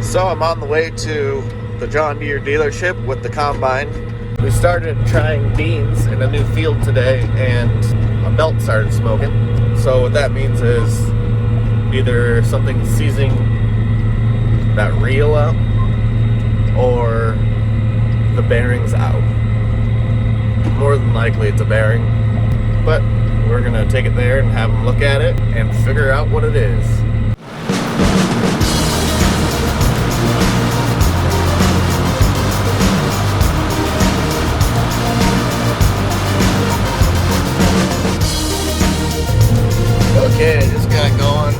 So I'm on the way to the John Deere dealership with the combine. We started trying beans in a new field today and a belt started smoking. So what that means is either something's seizing that reel up or the bearing's out. More than likely it's a bearing, but we're gonna take it there and have them look at it and figure out what it is. Okay, I just got going,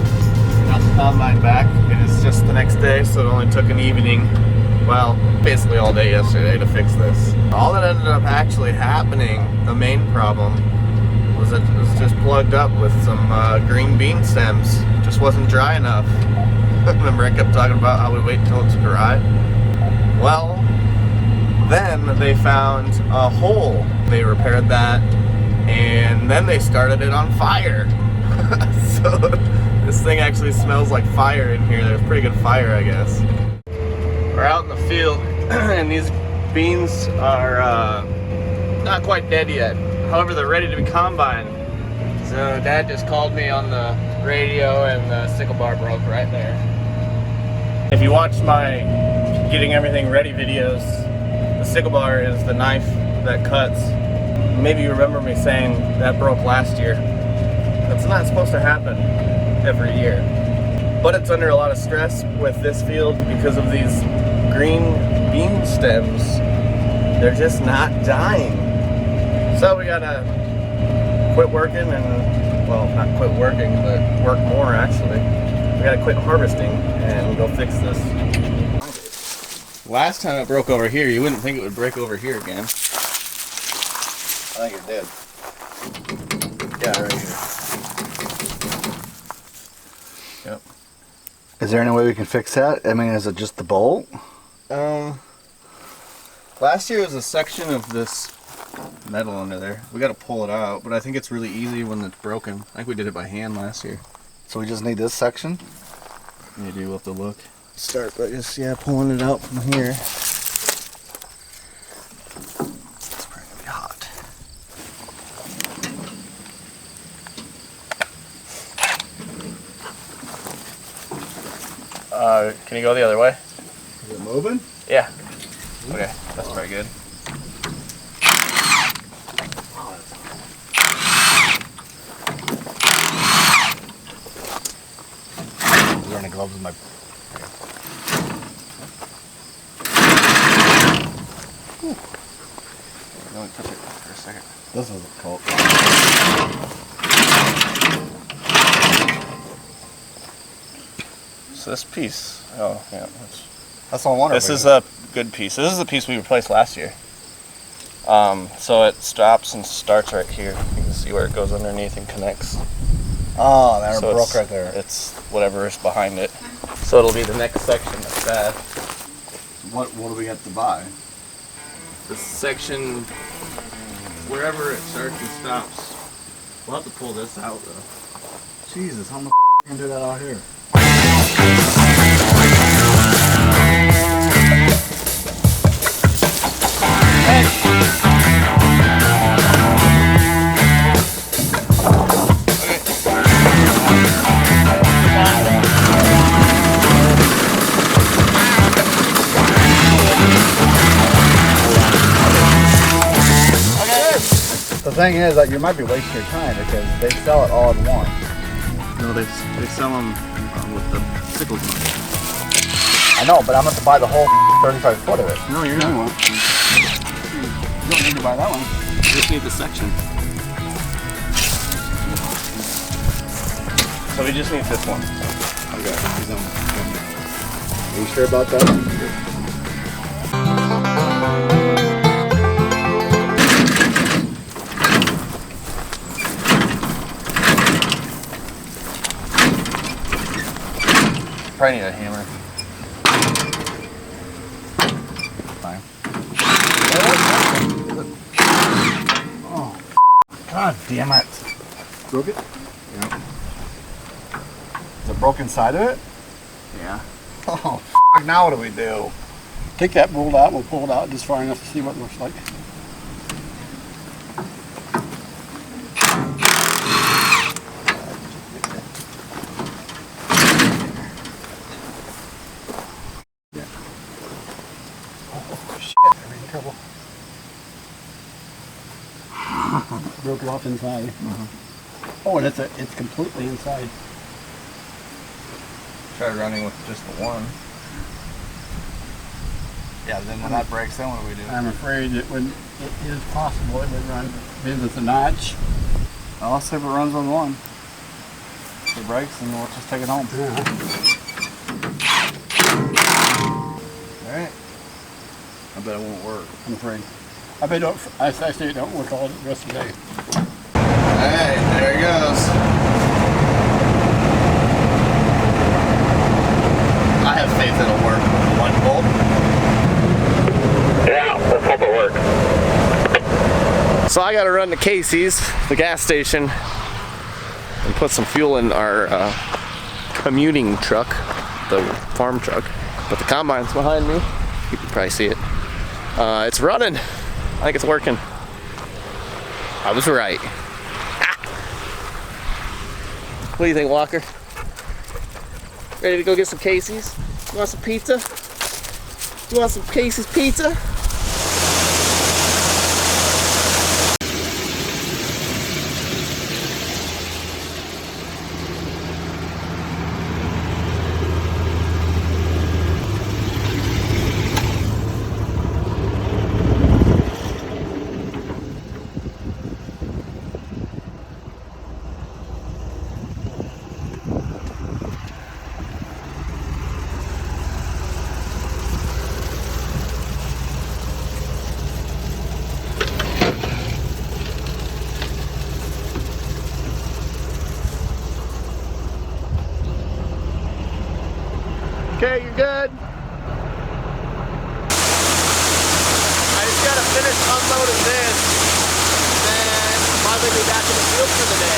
got the combine back. It is just the next day, so it only took an evening, well, basically all day yesterday to fix this. All that ended up actually happening, the main problem, was that it was just plugged up with some green bean stems. It just wasn't dry enough. Remember I kept talking about how we wait until it's dry? Well, then they found a hole. They repaired that, and then they started it on fire. So this thing actually smells like fire in here. There's pretty good fire, I guess. We're out in the field and these beans are not quite dead yet. However, they're ready to be combined. So Dad just called me on the radio and the sickle bar broke right there. If you watch my getting everything ready videos, the sickle bar is the knife that cuts. Maybe you remember me saying that broke last year. That's not supposed to happen every year. But it's under a lot of stress with this field because of these green bean stems. They're just not dying. So we gotta quit working and, well, not quit working, but work more actually. We gotta quit harvesting and go fix this. Last time it broke over here, you wouldn't think it would break over here again. I think it did. Yeah, right here. Yep. Is there any way we can fix that? I mean, is it just the bolt? Last year was a section of this metal under there. We got to pull it out, but I think it's really easy when it's broken. I think we did it by hand last year. So we just need this section? Maybe we'll have to look. Start by just, pulling it out from here. It's probably gonna be hot. Can you go the other way? Is it moving? Yeah. Okay, that's pretty good. Is there any gloves in my... Let me touch it for a second. This is cold. So this piece, oh yeah, That's all I wonder. this is a good piece. This is the piece we replaced last year. So it stops and starts right here. You can see where it goes underneath and connects. Oh, that So broke right there. It's whatever is behind it. So it'll be the next section that's bad. What do we have to buy? This section, wherever it starts and stops. We'll have to pull this out though. Jesus, how the can do that out here? The thing is that you might be wasting your time because they sell it all in one. No, they sell them with the sickles on. I know, but I'm going to buy the whole 35 foot of it. No, you're not. You don't need to buy that one. You just need the section. So we just need this one. Okay. Are you sure about that? Probably need a hammer. Fine. Oh, God damn it. Broke it? Yeah. Is it broke inside of it? Yeah. Oh, f***, now what do we do? Take that bolt out, we'll pull it out just far enough to see what it looks like. Yeah. Oh shit, I'm in trouble. Broke it off inside. Oh, and it's completely inside. Try running with just the one. Yeah, then when that breaks, then what do we do? I'm afraid it is possible it would run visit the notch. Well, let's see if it runs on one. If it breaks, then we'll just take it home. Yeah. Alright. I bet it won't work. I'm afraid. I say it don't work all the rest of the day. Alright, there he goes. I have faith it'll work. One bolt. Yeah, let's hope it works. So I gotta run to Casey's, the gas station, and put some fuel in our commuting truck, the farm truck. But the combine's behind me. You can probably see it. It's running. I think it's working. I was right. Ah. What do you think, Walker? Ready to go get some Casey's? You want some pizza? You want some Casey's pizza? Okay, you're good. I just gotta finish unloading this, then probably be back in the field for the day.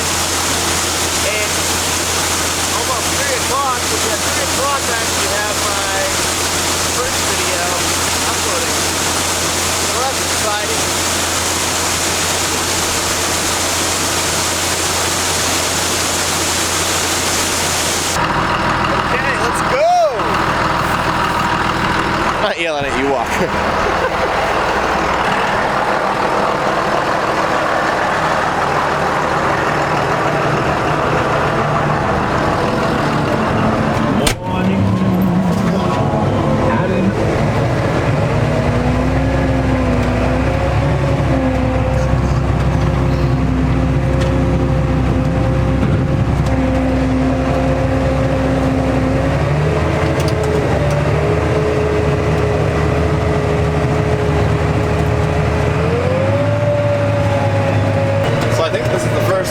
It's almost 3 o'clock, which at 3 o'clock I actually have my first video uploading. So that's exciting. Okay, let's go! I'm not yelling at you, Walker.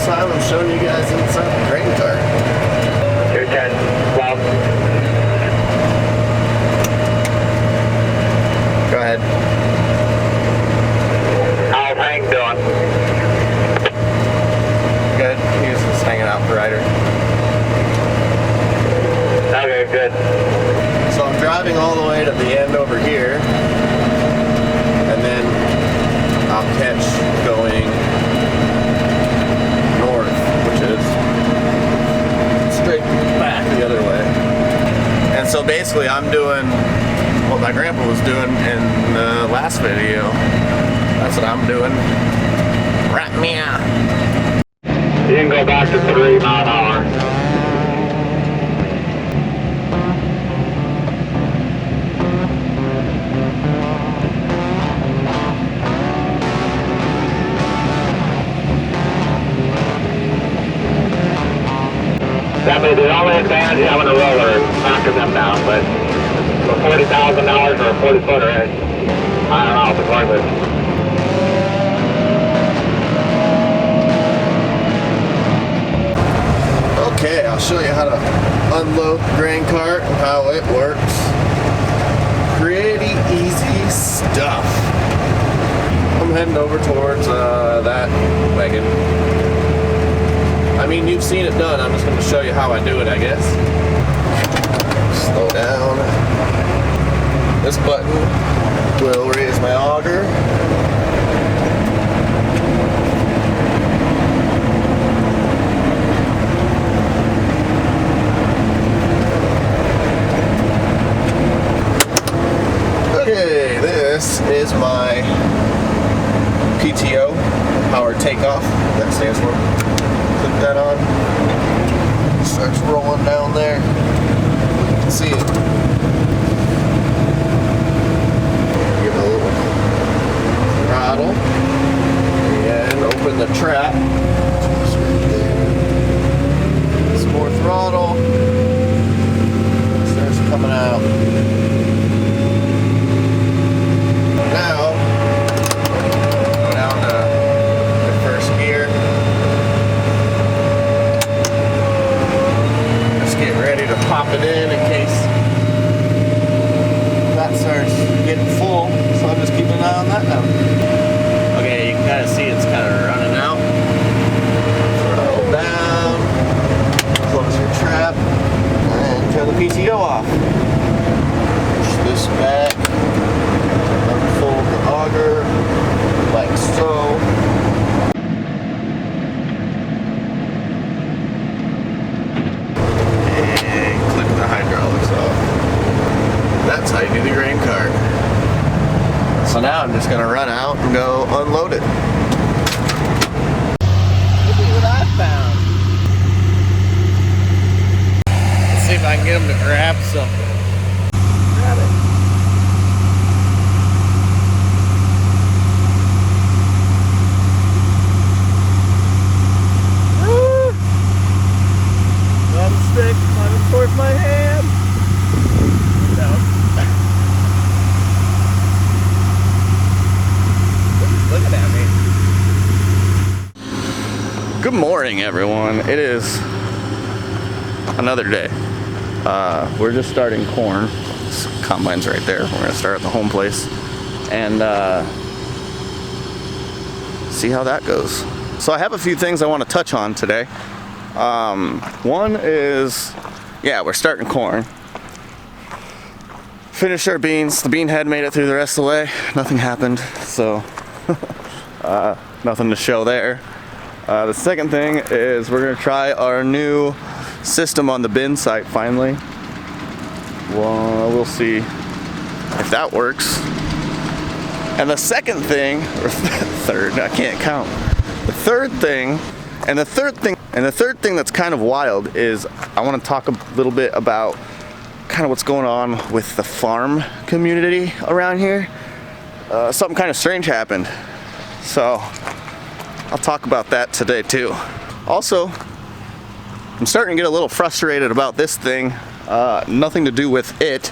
Time I'm showing you guys inside the grain cart. 210, well. Go ahead. How's Hank doing? Good. He's just hanging out for Ryder. Okay, good. So I'm driving all the way to the end over here, and then I'll catch going straight back the other way. And so basically I'm doing what my grandpa was doing in the last video. That's what I'm doing. Right meow. You can go back to 3 mile an hour. I mean, the only advantage of having a roller is knocking them down, but for $40,000 or a 40-footer, I don't know if it's worth it. Okay, I'll show you how to unload the grain cart and how it works. Pretty easy stuff. I'm heading over towards that wagon. I mean, you've seen it done. I'm just going to show you how I do it, I guess. Slow down. This button will raise my auger. Okay, this is my PTO, power takeoff, that stands for. Click that on. Starts rolling down there. You can see it. Give it a little throttle. And open the trap. Some more throttle. Starts coming out. Now, go down to the first gear. Just get ready to pop it in case that starts getting full. So I'm just keeping an eye on that now. Okay, you can kind of see it's kind of running out. Throttle down, close your trap, and turn the PTO off. Push this back. Unfold the auger like so. And click the hydraulics off. That's how you do the grain cart. So now I'm just gonna run out and go unload it. Look at what I found. Let's see if I can get him to grab something. Grab it. Stick climbing towards my hand. No. He's looking at me. Good morning, everyone. It is another day. We're just starting corn. This combine's right there. We're gonna start at the home place and see how that goes. So I have a few things I want to touch on today. One is, yeah, we're starting corn. Finished our beans. The bean head made it through the rest of the way. Nothing happened, so nothing to show there. The second thing is we're gonna try our new system on the bin site finally. Well, we'll see if that works. And the second thing, or third, I can't count. The third thing that's kind of wild is I want to talk a little bit about kind of what's going on with the farm community around here. Something kind of strange happened. So I'll talk about that today too. Also, I'm starting to get a little frustrated about this thing. Nothing to do with it,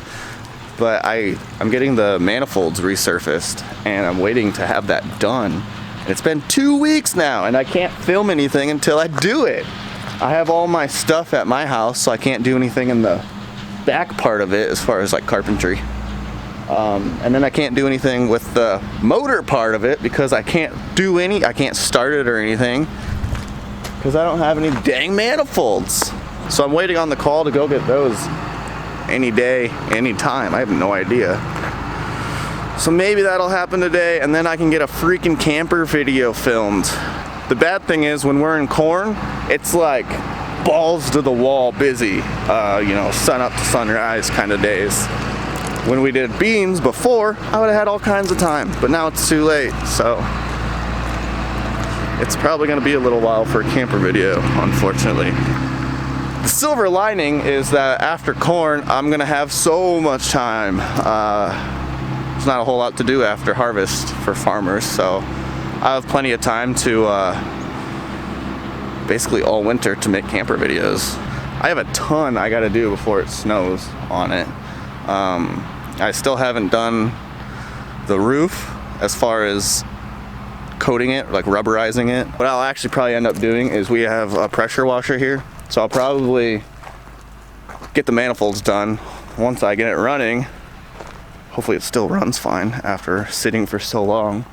but I'm getting the manifolds resurfaced and I'm waiting to have that done. It's been 2 weeks now and I can't film anything until I do it. I have all my stuff at my house, so I can't do anything in the back part of it as far as like carpentry. And then I can't do anything with the motor part of it because I can't start it or anything because I don't have any dang manifolds. So I'm waiting on the call to go get those any day, any time. I have no idea. So maybe that'll happen today and then I can get a freaking camper video filmed. The bad thing is when we're in corn, it's like balls to the wall busy, you know, sun up to sunrise kind of days. When we did beans before, I would have had all kinds of time, but now it's too late, so it's probably gonna be a little while for a camper video, unfortunately. The silver lining is that after corn, I'm gonna have so much time. There's not a whole lot to do after harvest for farmers, so I have plenty of time to basically all winter to make camper videos. I have a ton I gotta do before it snows on it. I still haven't done the roof as far as coating it, like rubberizing it. What I'll actually probably end up doing is we have a pressure washer here, so I'll probably get the manifolds done once I get it running. Hopefully it still runs fine after sitting for so long.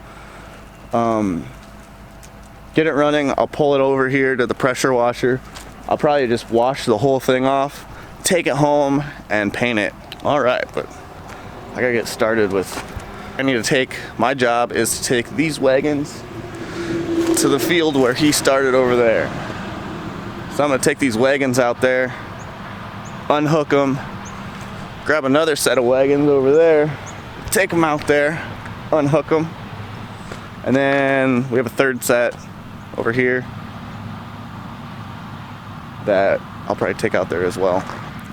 Get it running, I'll pull it over here to the pressure washer. I'll probably just wash the whole thing off, take it home, and paint it. All right, but I gotta get started with, my job is to take these wagons to the field where he started over there. So I'm gonna take these wagons out there, unhook them, grab another set of wagons over there, take them out there, unhook them, and then we have a third set over here that I'll probably take out there as well.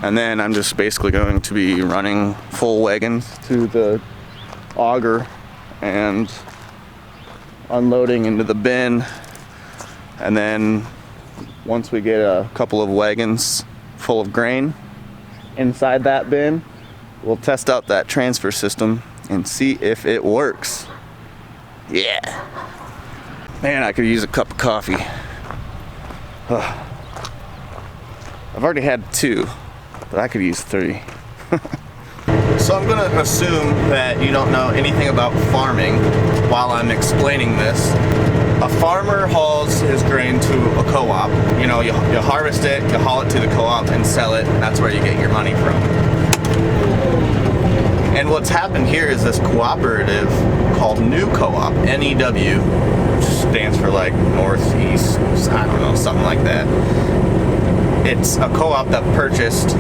And then I'm just basically going to be running full wagons to the auger and unloading into the bin. And then once we get a couple of wagons full of grain inside that bin, we'll test out that transfer system and see if it works. Yeah. Man, I could use a cup of coffee. Ugh. I've already had 2, but I could use 3. So I'm gonna assume that you don't know anything about farming while I'm explaining this. A farmer hauls his grain to a co-op. You know, you harvest it, you haul it to the co-op and sell it, and that's where you get your money from. And what's happened here is this cooperative called New Co-op, NEW, which stands for like Northeast, I don't know, something like that. It's a co-op that purchased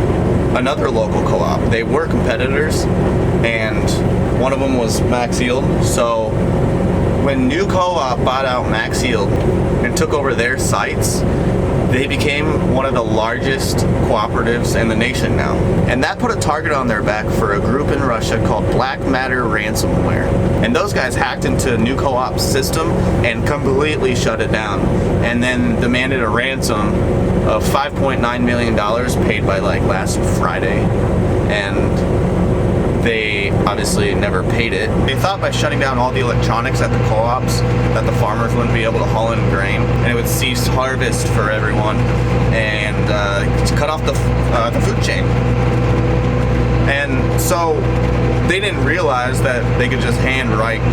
another local co-op. They were competitors, and one of them was Max Yield. So when New Co-op bought out Max Yield and took over their sites, they became one of the largest cooperatives in the nation now. And that put a target on their back for a group in Russia called Black Matter Ransomware. And those guys hacked into New Co-op's system and completely shut it down. And then demanded a ransom of $5.9 million paid by like last Friday. And they obviously never paid it. They thought by shutting down all the electronics at the co-ops that the farmers wouldn't be able to haul in grain, and it would cease harvest for everyone and cut off the food chain. And so they didn't realize that they could just hand write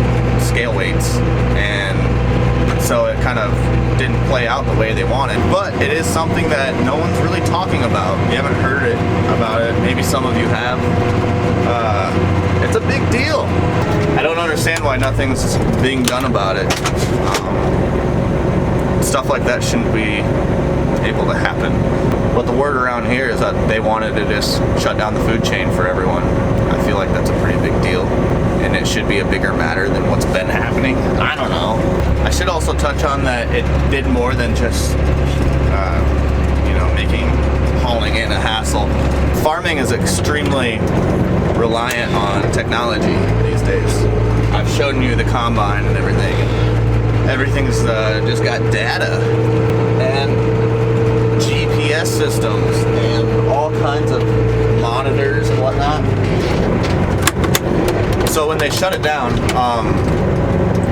scale weights, and so it kind of didn't play out the way they wanted. But it is something that no one's really talking about. You haven't heard about it. Maybe some of you have. It's a big deal. I don't understand why nothing's being done about it. Stuff like that shouldn't be able to happen. But the word around here is that they wanted to just shut down the food chain for everyone. I feel like that's a pretty big deal, and it should be a bigger matter than what's been happening. I don't know. I should also touch on that it did more than just, making hauling in a hassle. Farming is extremely reliant on technology these days. I've shown you the combine and everything. Everything's just got data and GPS systems and all kinds of monitors and whatnot. So when they shut it down,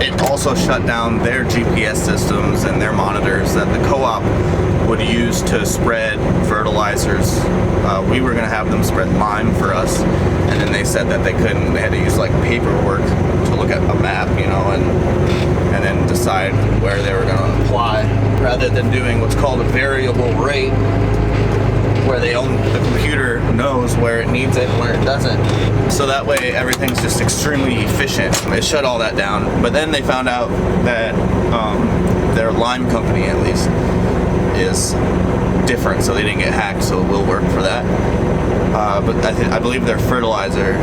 it also shut down their GPS systems and their monitors that the co-op would use to spread fertilizers. We were gonna have them spread lime for us, and then they said that they couldn't. They had to use like paperwork to look at a map, and then decide where they were gonna apply, rather than doing what's called a variable rate, where the computer knows where it needs it and where it doesn't. So that way everything's just extremely efficient. They shut all that down, but then they found out that their lime company, at least, is different, so they didn't get hacked, so it will work for that. But I believe their fertilizer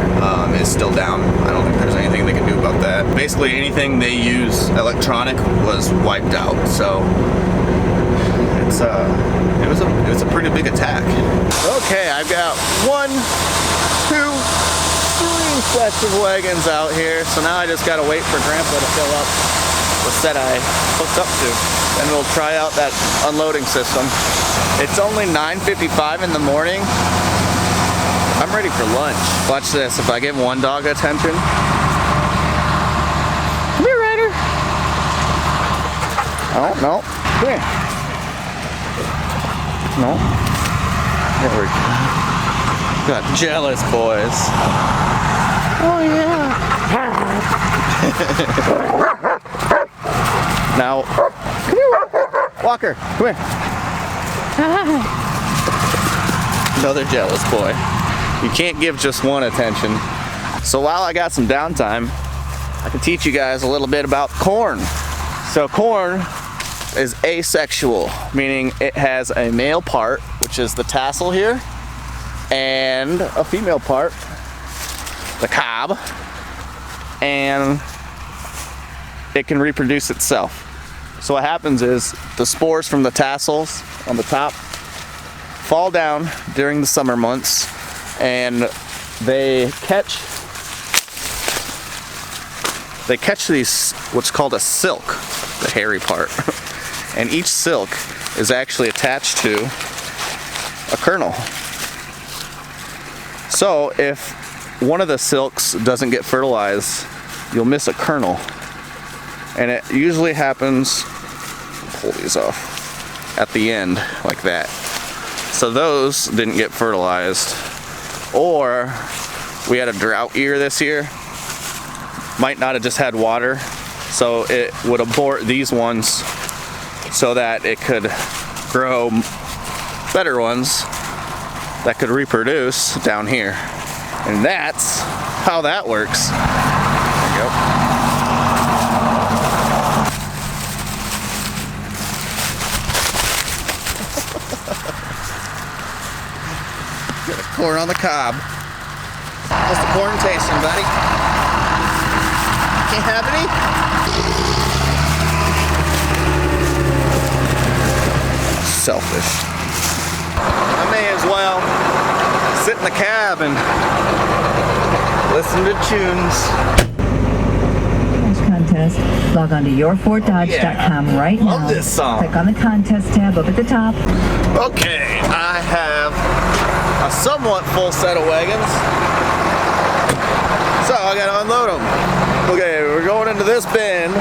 is still down. I don't think there's anything they can do about that. Basically anything they use electronic was wiped out, so it was a pretty big attack. Okay, I've got 1, 2, 3 sets of wagons out here, so now I just gotta wait for Grandpa to fill up the set I hooked up to. And we'll try out that unloading system. It's only 9:55 in the morning. I'm ready for lunch. Watch this, if I give one dog attention. Come here, Ryder. Oh, no. Come here. No. There we go. Got jealous boys. Oh, yeah. Now, come here, Walker, come here. Another jealous boy. You can't give just one attention. So while I got some downtime, I can teach you guys a little bit about corn. So corn is asexual, meaning it has a male part, which is the tassel here, and a female part, the cob, and it can reproduce itself. So what happens is the spores from the tassels on the top fall down during the summer months, and they catch these, what's called a silk, the hairy part. And each silk is actually attached to a kernel. So if one of the silks doesn't get fertilized, you'll miss a kernel. And it usually happens, pull these off, at the end, like that. So those didn't get fertilized. Or we had a drought year this year. Might not have just had water, so it would abort these ones so that it could grow better ones that could reproduce down here. And that's how that works. There you go. Get a corn on the cob. How's the corn tasting, buddy? Can't have any? Selfish. I may as well sit in the cab and listen to tunes. Contest. Log on to yourfortdodge.com right now. Love this song. Click on the contest tab up at the top. Okay, I have a somewhat full set of wagons, so I gotta unload them. Okay, we're going into this bin. We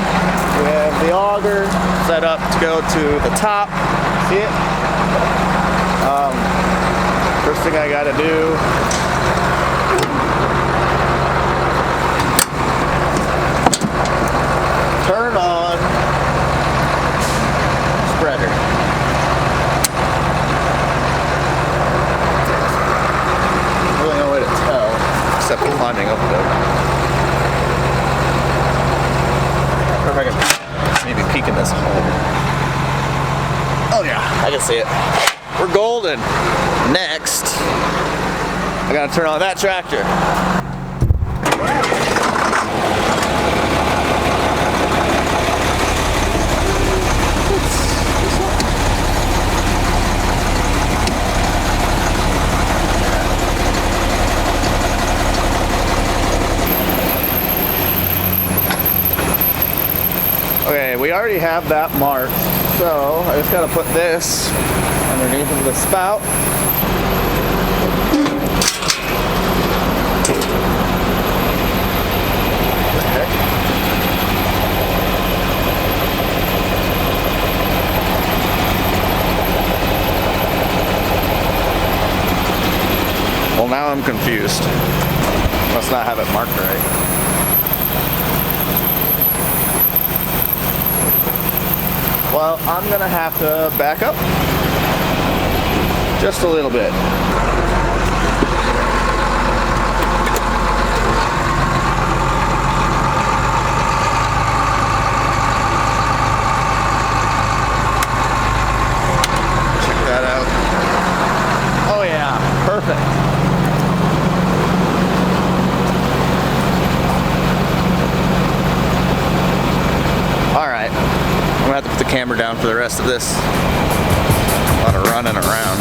have the auger set up to go to the top. See it? First thing I gotta do, turn on spreader. Really no way to tell except climbing up there. I wonder if I can maybe peek in this hole. Oh yeah, I can see it. We're golden. Next, I gotta turn on that tractor. Okay, we already have that marked, so I just gotta put this underneath of the spout. What the heck? Well, now I'm confused. Must not have it marked right. Well, I'm gonna have to back up just a little bit. Check that out. Oh yeah, perfect. All right. I'm gonna have to put the camera down for the rest of this. A lot of running around.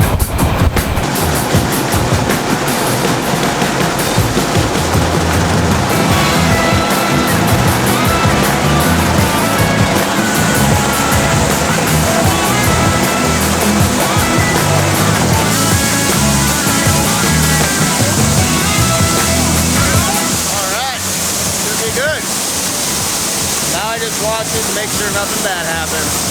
Alright, should be good. Now I just watch it to make sure nothing bad happens.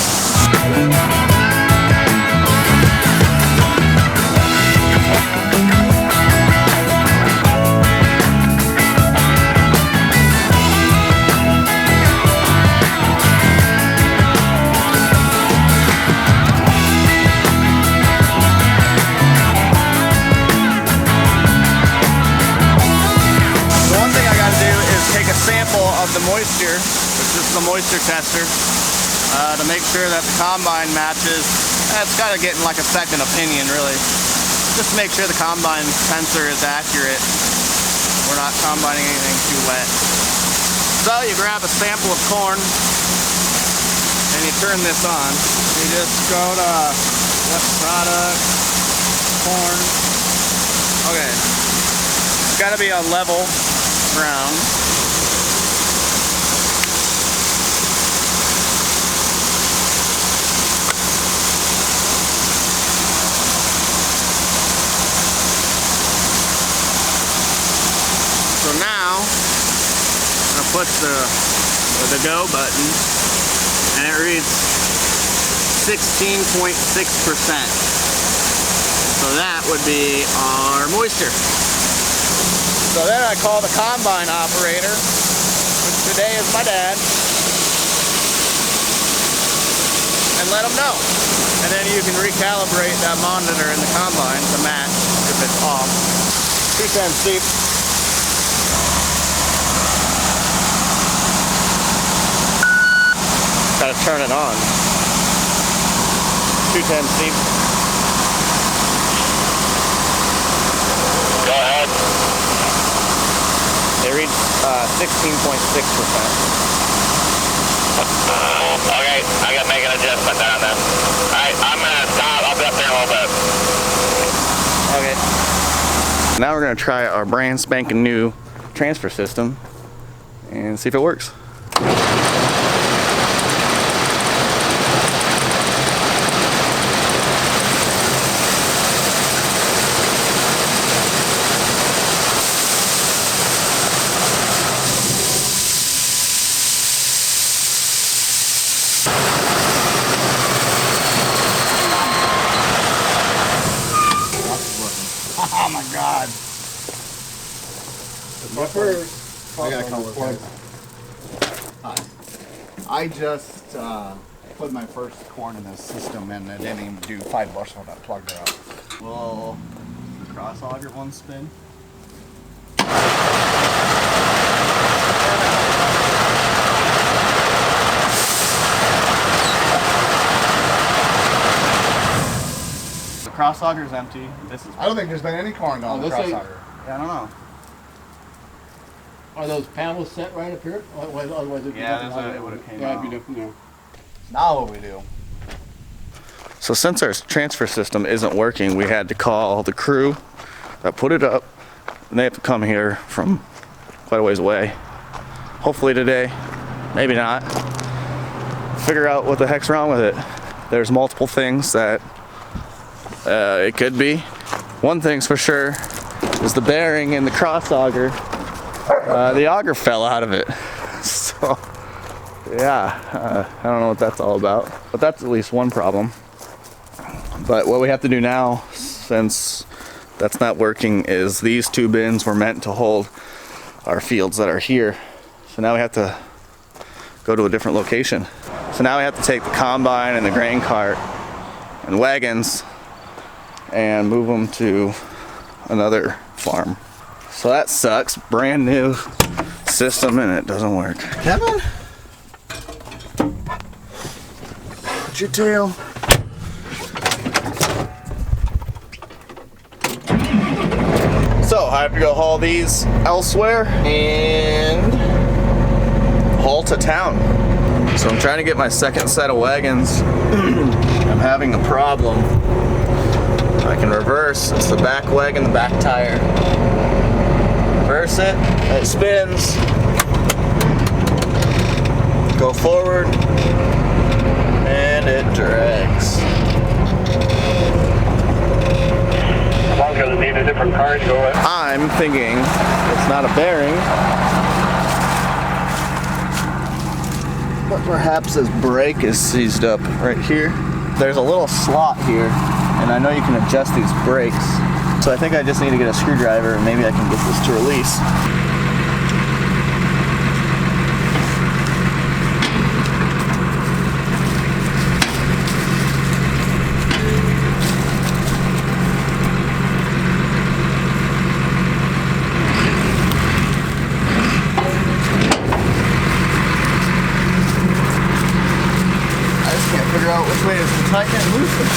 One thing the moisture, which is the moisture tester, to make sure that the combine matches. It's kind of getting like a second opinion, really. Just to make sure the combine sensor is accurate. We're not combining anything too wet. So you grab a sample of corn and you turn this on. You just go to what product, corn. Okay, it's got to be on level ground. So now, I'm gonna push the go button, and it reads 16.6%. So that would be our moisture. So then I call the combine operator, which today is my dad, and let him know. And then you can recalibrate that monitor in the combine to match if it's off. 210 steep. Gotta turn it on. 210 steep. Go ahead. They read 16.6%. Okay, I gotta make an adjustment down then. Alright, I'm gonna stop. I'll be up there in a little bit. Okay. Now we're gonna try our brand spanking new transfer system and see if it works. Oh my God. I gotta come with it. Hi. I just put my first corn in this system and it didn't even do 5 bushel when I plugged it up. Well, the cross auger one spin. The cross auger is empty. This is. I don't think there's been any corn on the this cross ain't- auger. I don't know. Are those panels set right up here? Otherwise it'd be Yeah, different that's light. it would've came Yeah, it'd be out. different, yeah. Now what we do? So since our transfer system isn't working, we had to call the crew that put it up, and they have to come here from quite a ways away. Hopefully today, maybe not. Figure out what the heck's wrong with it. There's multiple things that it could be. One thing's for sure is the bearing in the cross auger. The auger fell out of it. So yeah, I don't know what that's all about, but that's at least one problem. But what we have to do now, since that's not working, is these 2 bins were meant to hold our fields that are here. So now we have to go to a different location. So now we have to take the combine and the grain cart and wagons and move them to another farm. So that sucks. Brand new system and it doesn't work. Kevin? Put your tail. So I have to go haul these elsewhere and haul to town. So I'm trying to get my second set of wagons. I'm having a problem. I can reverse. It's the back wagon, the back tire. Reverse it, it spins. Go forward, and it drags. As long as it needs a different car to go with. I'm thinking it's not a bearing, but perhaps this brake is seized up right here. There's a little slot here, and I know you can adjust these brakes. So I think I just need to get a screwdriver and maybe I can get this to release. way is to tighten and loosen.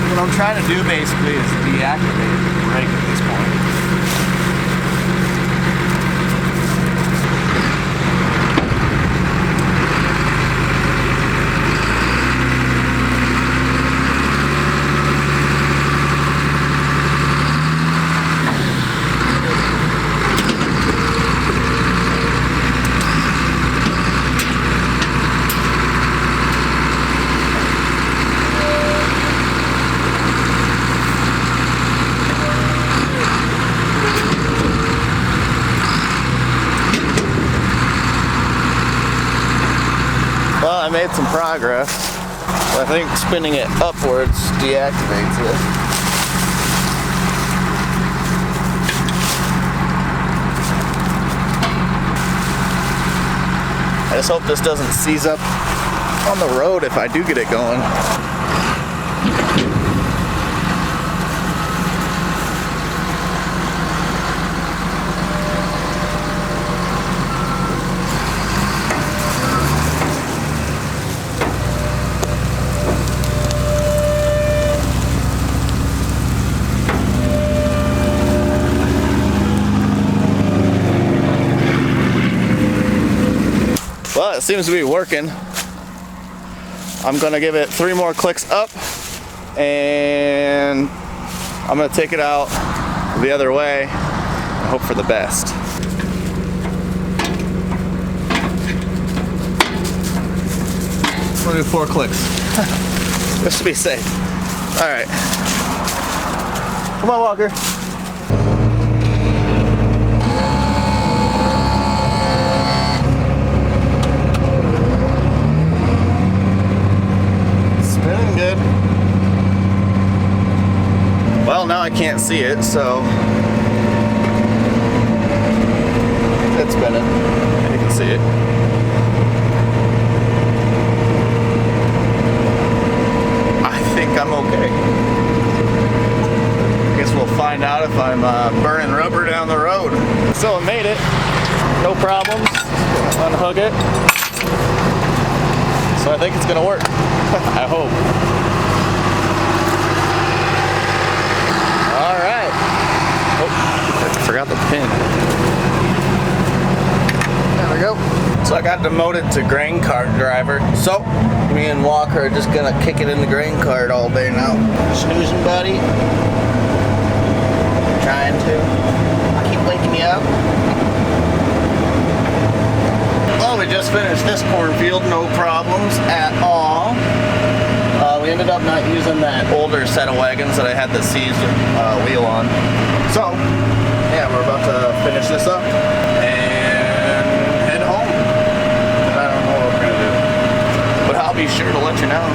What I'm trying to do basically is deactivate the brake at this point. Well, I made some progress. I think spinning it upwards deactivates it. I just hope this doesn't seize up on the road if I do get it going. Well, it seems to be working. I'm gonna give it 3 more clicks up and I'm gonna take it out the other way and hope for the best. I'm gonna do 4 clicks just to be safe. All right, come on, Walker. Good. Well, now I can't see it, so it's spinning. You can see it. I think I'm okay. I guess we'll find out if I'm burning rubber down the road. So I made it. No problems. Unhook it. So I think it's gonna work. I hope. All right. Oh, I forgot the pin. There we go. So I got demoted to grain cart driver. So me and Walker are just gonna kick it in the grain cart all day now. Snoozing, buddy. Trying to. I keep waking you up. Well, we just finished this cornfield, no problems at all. We ended up not using that older set of wagons that I had the seized wheel on. So, yeah, we're about to finish this up and head home. I don't know what we're gonna do, but I'll be sure to let you know.